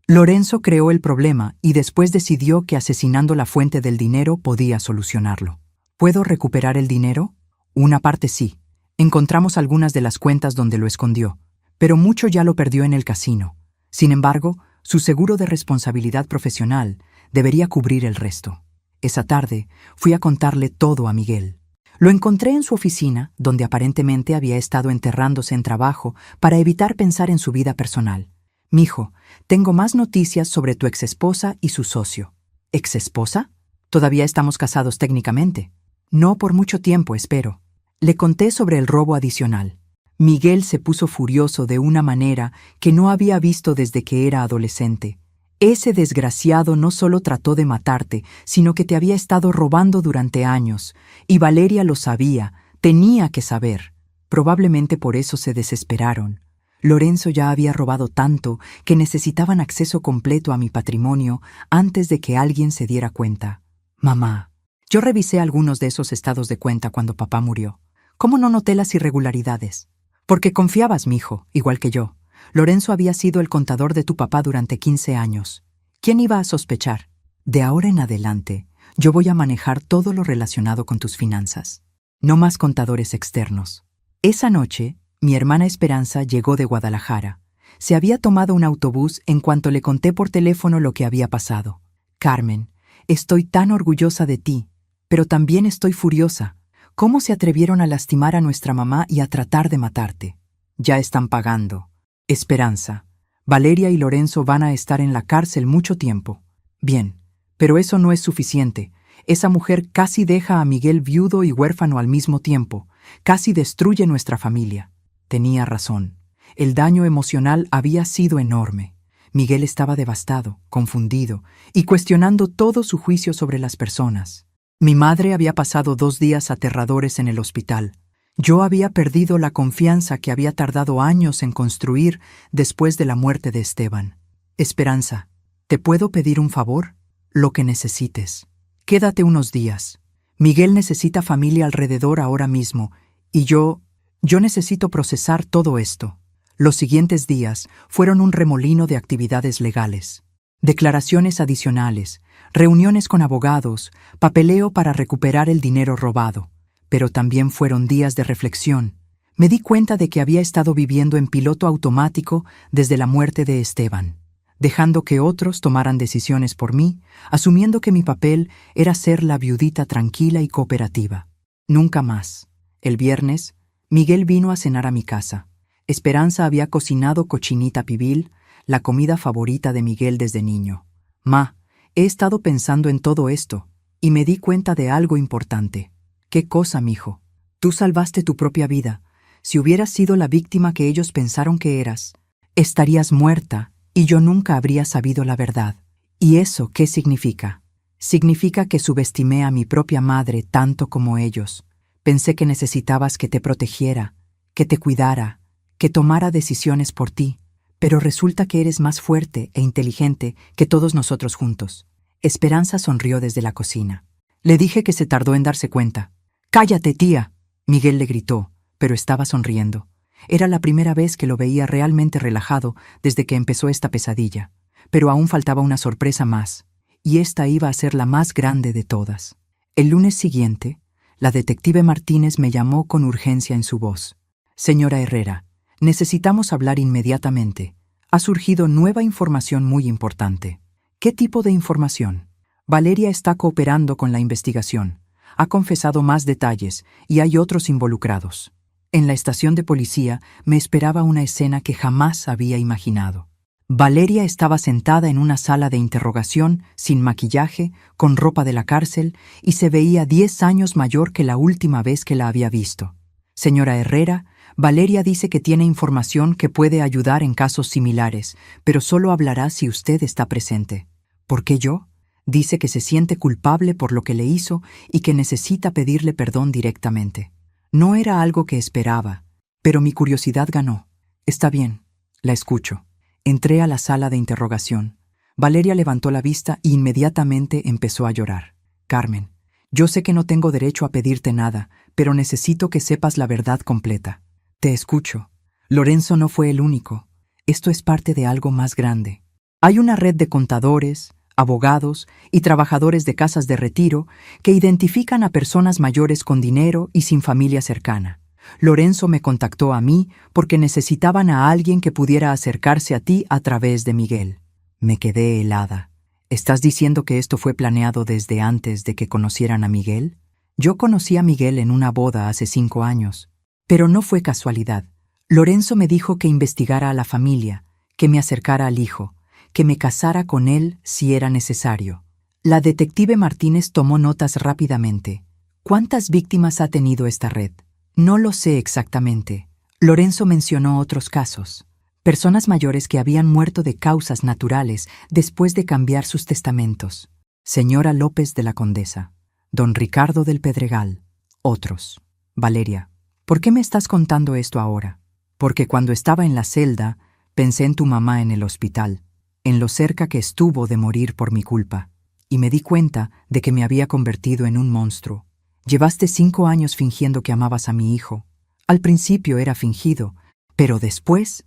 Lorenzo creó el problema y después decidió que asesinando la fuente del dinero podía solucionarlo. ¿Puedo recuperar el dinero? Una parte sí. Encontramos algunas de las cuentas donde lo escondió, pero mucho ya lo perdió en el casino. Sin embargo, su seguro de responsabilidad profesional debería cubrir el resto. Esa tarde fui a contarle todo a Miguel. Lo encontré en su oficina, donde aparentemente había estado enterrándose en trabajo para evitar pensar en su vida personal. Mijo, tengo más noticias sobre tu exesposa y su socio. ¿Exesposa? Todavía estamos casados técnicamente. No por mucho tiempo, espero. Le conté sobre el robo adicional. Miguel se puso furioso de una manera que no había visto desde que era adolescente. Ese desgraciado no solo trató de matarte, sino que te había estado robando durante años. Y Valeria lo sabía, tenía que saber. Probablemente por eso se desesperaron. Lorenzo ya había robado tanto que necesitaban acceso completo a mi patrimonio antes de que alguien se diera cuenta. Mamá, yo revisé algunos de esos estados de cuenta cuando papá murió. ¿Cómo no noté las irregularidades? Porque confiabas, mijo, igual que yo. Lorenzo había sido el contador de tu papá durante 15 años. ¿Quién iba a sospechar? De ahora en adelante, yo voy a manejar todo lo relacionado con tus finanzas. No más contadores externos. Esa noche, mi hermana Esperanza llegó de Guadalajara. Se había tomado un autobús en cuanto le conté por teléfono lo que había pasado. Carmen, estoy tan orgullosa de ti, pero también estoy furiosa. ¿Cómo se atrevieron a lastimar a nuestra mamá y a tratar de matarte? Ya están pagando. Esperanza, Valeria y Lorenzo van a estar en la cárcel mucho tiempo. Bien, pero eso no es suficiente. Esa mujer casi deja a Miguel viudo y huérfano al mismo tiempo. Casi destruye nuestra familia. Tenía razón. El daño emocional había sido enorme. Miguel estaba devastado, confundido y cuestionando todo su juicio sobre las personas. Mi madre había pasado 2 días aterradores en el hospital. Yo había perdido la confianza que había tardado años en construir después de la muerte de Esteban. Esperanza, ¿te puedo pedir un favor? Lo que necesites. Quédate unos días. Miguel necesita familia alrededor ahora mismo y yo necesito procesar todo esto. Los siguientes días fueron un remolino de actividades legales. Declaraciones adicionales, reuniones con abogados, papeleo para recuperar el dinero robado. Pero también fueron días de reflexión. Me di cuenta de que había estado viviendo en piloto automático desde la muerte de Esteban, dejando que otros tomaran decisiones por mí, asumiendo que mi papel era ser la viudita tranquila y cooperativa. Nunca más. El viernes, Miguel vino a cenar a mi casa. Esperanza había cocinado cochinita pibil, la comida favorita de Miguel desde niño. Ma, he estado pensando en todo esto, y me di cuenta de algo importante. ¿Qué cosa, mijo? Tú salvaste tu propia vida. Si hubieras sido la víctima que ellos pensaron que eras, estarías muerta y yo nunca habría sabido la verdad. ¿Y eso qué significa? Significa que subestimé a mi propia madre tanto como ellos. Pensé que necesitabas que te protegiera, que te cuidara, que tomara decisiones por ti, pero resulta que eres más fuerte e inteligente que todos nosotros juntos. Esperanza sonrió desde la cocina. Le dije que se tardó en darse cuenta. «¡Cállate, tía!», Miguel le gritó, pero estaba sonriendo. Era la primera vez que lo veía realmente relajado desde que empezó esta pesadilla, pero aún faltaba una sorpresa más, y esta iba a ser la más grande de todas. El lunes siguiente, la detective Martínez me llamó con urgencia en su voz. «Señora Herrera, necesitamos hablar inmediatamente. Ha surgido nueva información muy importante». «¿Qué tipo de información?». «Valeria está cooperando con la investigación. Ha confesado más detalles y hay otros involucrados». En la estación de policía me esperaba una escena que jamás había imaginado. Valeria estaba sentada en una sala de interrogación, sin maquillaje, con ropa de la cárcel, y se veía 10 años mayor que la última vez que la había visto. «Señora Herrera, Valeria dice que tiene información que puede ayudar en casos similares, pero solo hablará si usted está presente». «¿Por qué yo?». Dice que se siente culpable por lo que le hizo y que necesita pedirle perdón directamente. No era algo que esperaba, pero mi curiosidad ganó. «Está bien, la escucho». Entré a la sala de interrogación. Valeria levantó la vista e inmediatamente empezó a llorar. «Carmen, yo sé que no tengo derecho a pedirte nada, pero necesito que sepas la verdad completa». «Te escucho». «Lorenzo no fue el único. Esto es parte de algo más grande. Hay una red de contadores, abogados y trabajadores de casas de retiro que identifican a personas mayores con dinero y sin familia cercana. Lorenzo me contactó a mí porque necesitaban a alguien que pudiera acercarse a ti a través de Miguel». Me quedé helada. «¿Estás diciendo que esto fue planeado desde antes de que conocieran a Miguel?». «Yo conocí a Miguel en una boda hace 5 años. Pero no fue casualidad. Lorenzo me dijo que investigara a la familia, que me acercara al hijo, que me casara con él si era necesario». La detective Martínez tomó notas rápidamente. «¿Cuántas víctimas ha tenido esta red?». «No lo sé exactamente. Lorenzo mencionó otros casos. Personas mayores que habían muerto de causas naturales después de cambiar sus testamentos. Señora López de la Condesa, don Ricardo del Pedregal, otros». «Valeria, ¿por qué me estás contando esto ahora?». «Porque cuando estaba en la celda, pensé en tu mamá en el hospital, en lo cerca que estuvo de morir por mi culpa, y me di cuenta de que me había convertido en un monstruo. Llevaste 5 años fingiendo que amabas a mi hijo. Al principio era fingido, pero después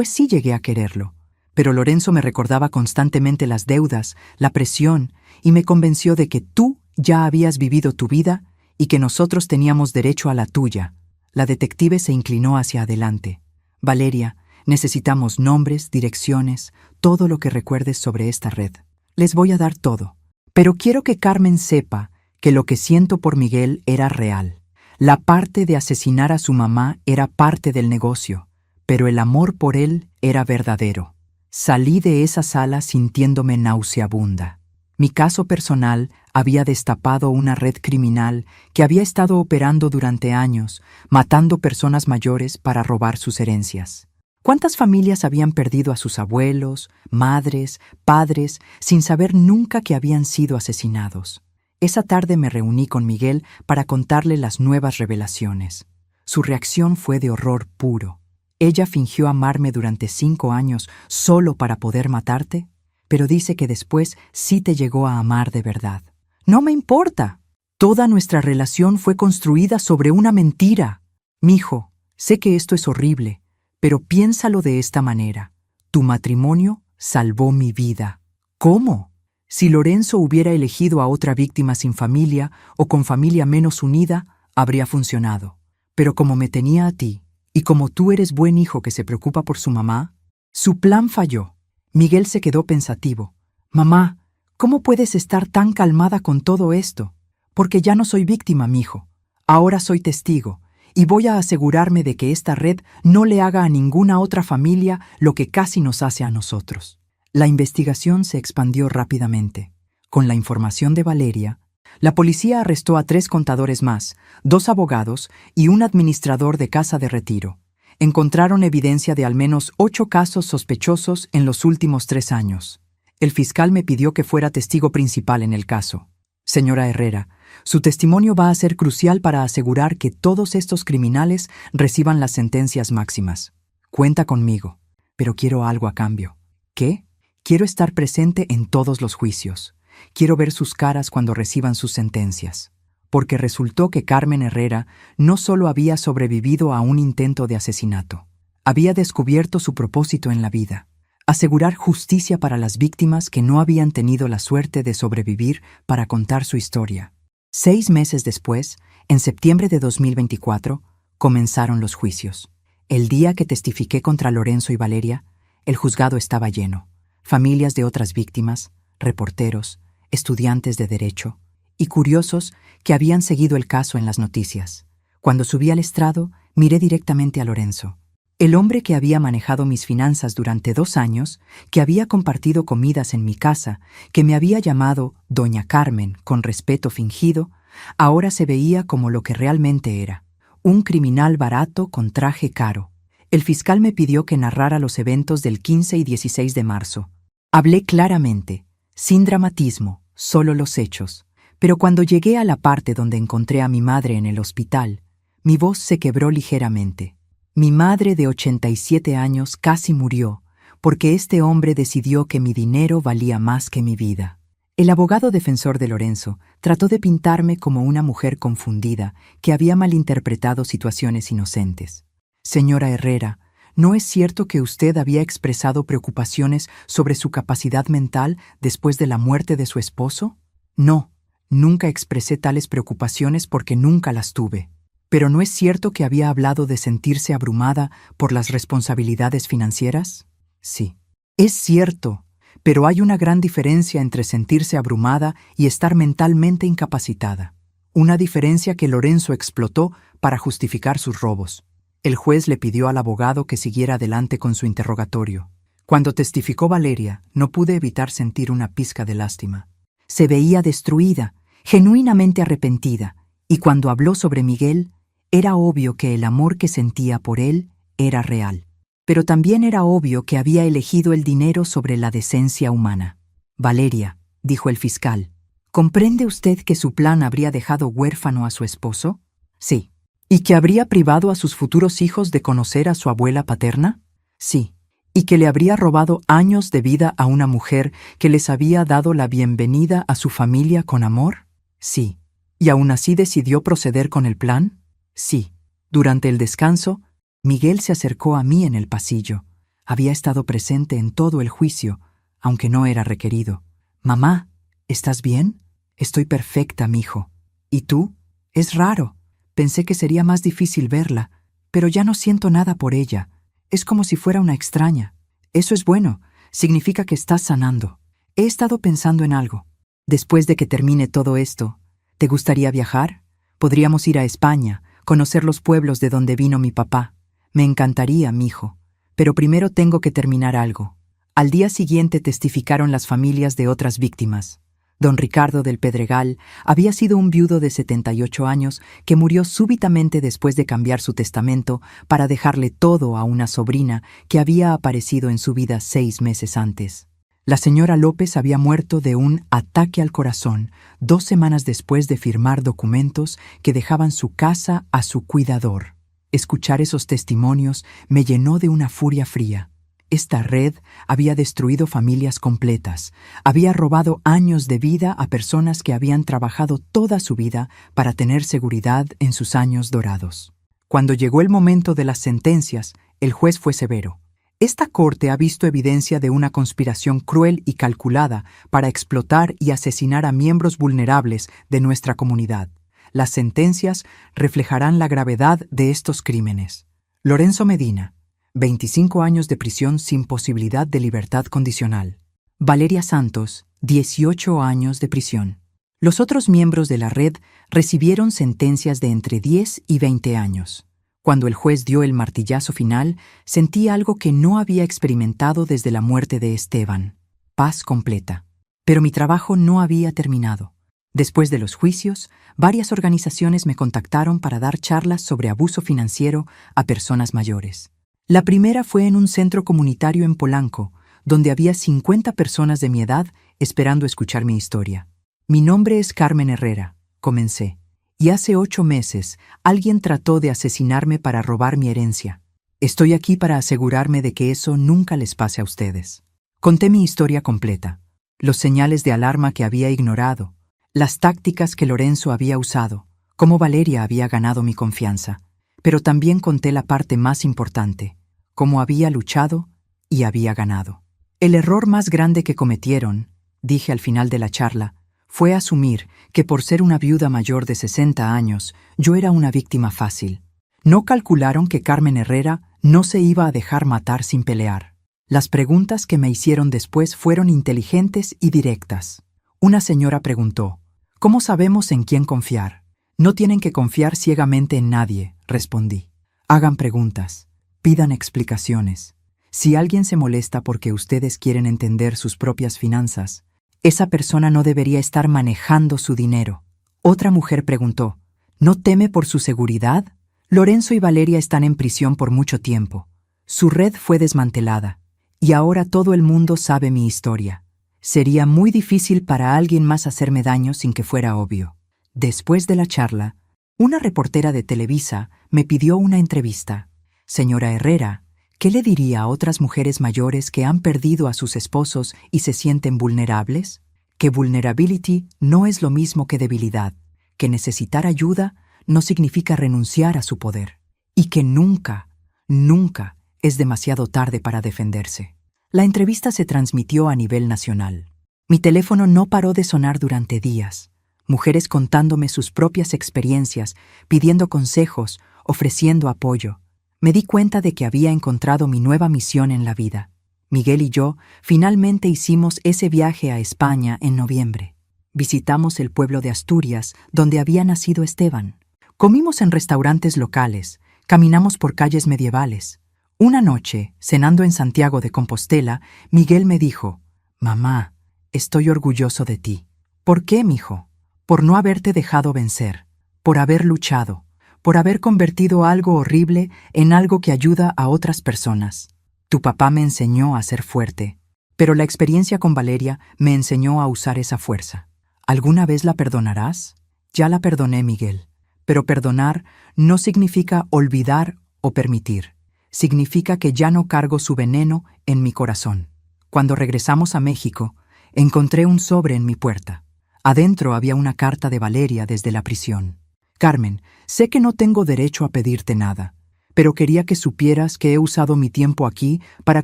sí llegué a quererlo. Pero Lorenzo me recordaba constantemente las deudas, la presión, y me convenció de que tú ya habías vivido tu vida y que nosotros teníamos derecho a la tuya». La detective se inclinó hacia adelante. «Valeria, necesitamos nombres, direcciones, todo lo que recuerdes sobre esta red. Les voy a dar todo. Pero quiero que Carmen sepa que lo que siento por Miguel era real. La parte de asesinar a su mamá era parte del negocio, pero el amor por él era verdadero. Salí de esa sala sintiéndome nauseabunda. Mi caso personal había destapado una red criminal que había estado operando durante años, matando personas mayores para robar sus herencias. ¿Cuántas familias habían perdido a sus abuelos, madres, padres, sin saber nunca que habían sido asesinados? Esa tarde me reuní con Miguel para contarle las nuevas revelaciones. Su reacción fue de horror puro. ¿Ella fingió amarme durante 5 años solo para poder matarte? Pero dice que después sí te llegó a amar de verdad. ¡No me importa! Toda nuestra relación fue construida sobre una mentira. Mijo, sé que esto es horrible, pero piénsalo de esta manera. Tu matrimonio salvó mi vida. ¿Cómo? Si Lorenzo hubiera elegido a otra víctima sin familia o con familia menos unida, habría funcionado. Pero como me tenía a ti, y como tú eres buen hijo que se preocupa por su mamá, su plan falló. Miguel se quedó pensativo. Mamá, ¿cómo puedes estar tan calmada con todo esto? Porque ya no soy víctima, mijo. Ahora soy testigo. Y voy a asegurarme de que esta red no le haga a ninguna otra familia lo que casi nos hace a nosotros. La investigación se expandió rápidamente. Con la información de Valeria, la policía arrestó a 3 contadores más, 2 abogados y un administrador de casa de retiro. Encontraron evidencia de al menos 8 casos sospechosos en los últimos 3 años. El fiscal me pidió que fuera testigo principal en el caso. Señora Herrera, su testimonio va a ser crucial para asegurar que todos estos criminales reciban las sentencias máximas. Cuenta conmigo, pero quiero algo a cambio. ¿Qué? Quiero estar presente en todos los juicios. Quiero ver sus caras cuando reciban sus sentencias. Porque resultó que Carmen Herrera no solo había sobrevivido a un intento de asesinato, había descubierto su propósito en la vida. Asegurar justicia para las víctimas que no habían tenido la suerte de sobrevivir para contar su historia. 6 meses después, en septiembre de 2024, comenzaron los juicios. El día que testifiqué contra Lorenzo y Valeria, el juzgado estaba lleno. Familias de otras víctimas, reporteros, estudiantes de derecho y curiosos que habían seguido el caso en las noticias. Cuando subí al estrado, miré directamente a Lorenzo. El hombre que había manejado mis finanzas durante 2 años, que había compartido comidas en mi casa, que me había llamado Doña Carmen con respeto fingido, ahora se veía como lo que realmente era, un criminal barato con traje caro. El fiscal me pidió que narrara los eventos del 15 y 16 de marzo. Hablé claramente, sin dramatismo, solo los hechos. Pero cuando llegué a la parte donde encontré a mi madre en el hospital, mi voz se quebró ligeramente. Mi madre de 87 años casi murió porque este hombre decidió que mi dinero valía más que mi vida. El abogado defensor de Lorenzo trató de pintarme como una mujer confundida que había malinterpretado situaciones inocentes. Señora Herrera, ¿no es cierto que usted había expresado preocupaciones sobre su capacidad mental después de la muerte de su esposo? No, nunca expresé tales preocupaciones porque nunca las tuve. ¿Pero no es cierto que había hablado de sentirse abrumada por las responsabilidades financieras? Sí. Es cierto, pero hay una gran diferencia entre sentirse abrumada y estar mentalmente incapacitada. Una diferencia que Lorenzo explotó para justificar sus robos. El juez le pidió al abogado que siguiera adelante con su interrogatorio. Cuando testificó Valeria, no pude evitar sentir una pizca de lástima. Se veía destruida, genuinamente arrepentida, y cuando habló sobre Miguel, era obvio que el amor que sentía por él era real. Pero también era obvio que había elegido el dinero sobre la decencia humana. Valeria, dijo el fiscal, ¿comprende usted que su plan habría dejado huérfano a su esposo? Sí. ¿Y que habría privado a sus futuros hijos de conocer a su abuela paterna? Sí. ¿Y que le habría robado años de vida a una mujer que les había dado la bienvenida a su familia con amor? Sí. ¿Y aún así decidió proceder con el plan? Sí. Durante el descanso, Miguel se acercó a mí en el pasillo. Había estado presente en todo el juicio, aunque no era requerido. «Mamá, ¿estás bien?» «Estoy perfecta, mijo. ¿Y tú?» «Es raro. Pensé que sería más difícil verla, pero ya no siento nada por ella. Es como si fuera una extraña. Eso es bueno. Significa que estás sanando. He estado pensando en algo. Después de que termine todo esto, ¿te gustaría viajar? Podríamos ir a España, conocer los pueblos de donde vino mi papá. Me encantaría, mijo. Pero primero tengo que terminar algo». Al día siguiente testificaron las familias de otras víctimas. Don Ricardo del Pedregal había sido un viudo de 78 años que murió súbitamente después de cambiar su testamento para dejarle todo a una sobrina que había aparecido en su vida 6 meses antes. La señora López había muerto de un ataque al corazón 2 semanas después de firmar documentos que dejaban su casa a su cuidador. Escuchar esos testimonios me llenó de una furia fría. Esta red había destruido familias completas, había robado años de vida a personas que habían trabajado toda su vida para tener seguridad en sus años dorados. Cuando llegó el momento de las sentencias, el juez fue severo. Esta corte ha visto evidencia de una conspiración cruel y calculada para explotar y asesinar a miembros vulnerables de nuestra comunidad. Las sentencias reflejarán la gravedad de estos crímenes. Lorenzo Medina, 25 años de prisión sin posibilidad de libertad condicional. Valeria Santos, 18 años de prisión. Los otros miembros de la red recibieron sentencias de entre 10 y 20 años. Cuando el juez dio el martillazo final, sentí algo que no había experimentado desde la muerte de Esteban: paz completa. Pero mi trabajo no había terminado. Después de los juicios, varias organizaciones me contactaron para dar charlas sobre abuso financiero a personas mayores. La primera fue en un centro comunitario en Polanco, donde había 50 personas de mi edad esperando escuchar mi historia. Mi nombre es Carmen Herrera, comencé, y hace 8 meses alguien trató de asesinarme para robar mi herencia. Estoy aquí para asegurarme de que eso nunca les pase a ustedes. Conté mi historia completa, los señales de alarma que había ignorado, las tácticas que Lorenzo había usado, cómo Valeria había ganado mi confianza. Pero también conté la parte más importante: cómo había luchado y había ganado. El error más grande que cometieron, dije al final de la charla, fue asumir que por ser una viuda mayor de 60 años, yo era una víctima fácil. No calcularon que Carmen Herrera no se iba a dejar matar sin pelear. Las preguntas que me hicieron después fueron inteligentes y directas. Una señora preguntó: ¿cómo sabemos en quién confiar? No tienen que confiar ciegamente en nadie, respondí. Hagan preguntas, pidan explicaciones. Si alguien se molesta porque ustedes quieren entender sus propias finanzas, esa persona no debería estar manejando su dinero. Otra mujer preguntó: ¿no teme por su seguridad? Lorenzo y Valeria están en prisión por mucho tiempo. Su red fue desmantelada, y ahora todo el mundo sabe mi historia. Sería muy difícil para alguien más hacerme daño sin que fuera obvio. Después de la charla, una reportera de Televisa me pidió una entrevista. Señora Herrera, ¿qué le diría a otras mujeres mayores que han perdido a sus esposos y se sienten vulnerables? Que vulnerability no es lo mismo que debilidad, que necesitar ayuda no significa renunciar a su poder, y que nunca, nunca es demasiado tarde para defenderse. La entrevista se transmitió a nivel nacional. Mi teléfono no paró de sonar durante días. Mujeres contándome sus propias experiencias, pidiendo consejos, ofreciendo apoyo. Me di cuenta de que había encontrado mi nueva misión en la vida. Miguel y yo finalmente hicimos ese viaje a España en noviembre. Visitamos el pueblo de Asturias, donde había nacido Esteban. Comimos en restaurantes locales, caminamos por calles medievales. Una noche, cenando en Santiago de Compostela, Miguel me dijo: «Mamá, estoy orgulloso de ti». «¿Por qué, mijo?» «Por no haberte dejado vencer, por haber luchado, por haber convertido algo horrible en algo que ayuda a otras personas. Tu papá me enseñó a ser fuerte, pero la experiencia con Valeria me enseñó a usar esa fuerza. ¿Alguna vez la perdonarás?» «Ya la perdoné, Miguel, pero perdonar no significa olvidar o permitir. Significa que ya no cargo su veneno en mi corazón». Cuando regresamos a México, encontré un sobre en mi puerta. Adentro había una carta de Valeria desde la prisión. «Carmen, sé que no tengo derecho a pedirte nada, pero quería que supieras que he usado mi tiempo aquí para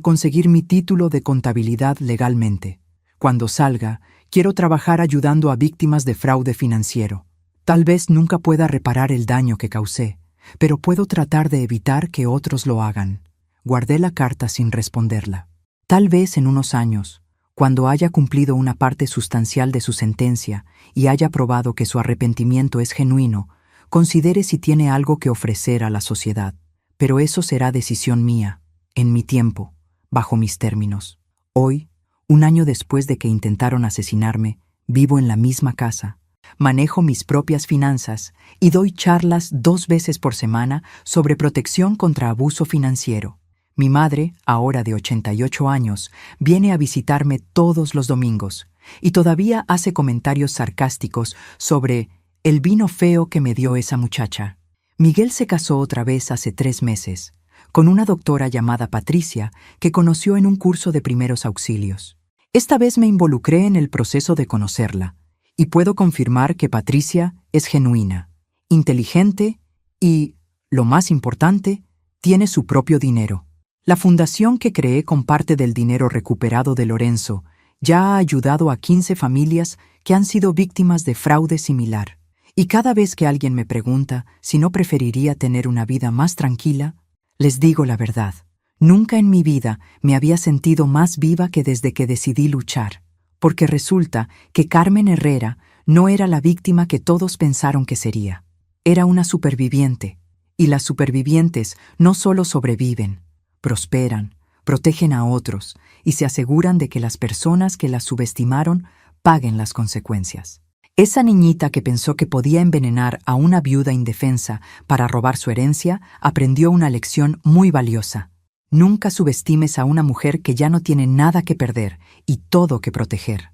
conseguir mi título de contabilidad legalmente. Cuando salga, quiero trabajar ayudando a víctimas de fraude financiero. Tal vez nunca pueda reparar el daño que causé, pero puedo tratar de evitar que otros lo hagan». Guardé la carta sin responderla. Tal vez en unos años, cuando haya cumplido una parte sustancial de su sentencia y haya probado que su arrepentimiento es genuino, considere si tiene algo que ofrecer a la sociedad. Pero eso será decisión mía, en mi tiempo, bajo mis términos. Hoy, un año después de que intentaron asesinarme, vivo en la misma casa, manejo mis propias finanzas y doy charlas 2 veces por semana sobre protección contra abuso financiero. Mi madre, ahora de 88 años, viene a visitarme todos los domingos y todavía hace comentarios sarcásticos sobre el vino feo que me dio esa muchacha. Miguel se casó otra vez hace 3 meses, con una doctora llamada Patricia que conoció en un curso de primeros auxilios. Esta vez me involucré en el proceso de conocerla, y puedo confirmar que Patricia es genuina, inteligente y, lo más importante, tiene su propio dinero. La fundación que creé con parte del dinero recuperado de Lorenzo ya ha ayudado a 15 familias que han sido víctimas de fraude similar. Y cada vez que alguien me pregunta si no preferiría tener una vida más tranquila, les digo la verdad. Nunca en mi vida me había sentido más viva que desde que decidí luchar, porque resulta que Carmen Herrera no era la víctima que todos pensaron que sería. Era una superviviente, y las supervivientes no solo sobreviven, prosperan, protegen a otros y se aseguran de que las personas que las subestimaron paguen las consecuencias. Esa niñita que pensó que podía envenenar a una viuda indefensa para robar su herencia aprendió una lección muy valiosa. Nunca subestimes a una mujer que ya no tiene nada que perder y todo que proteger.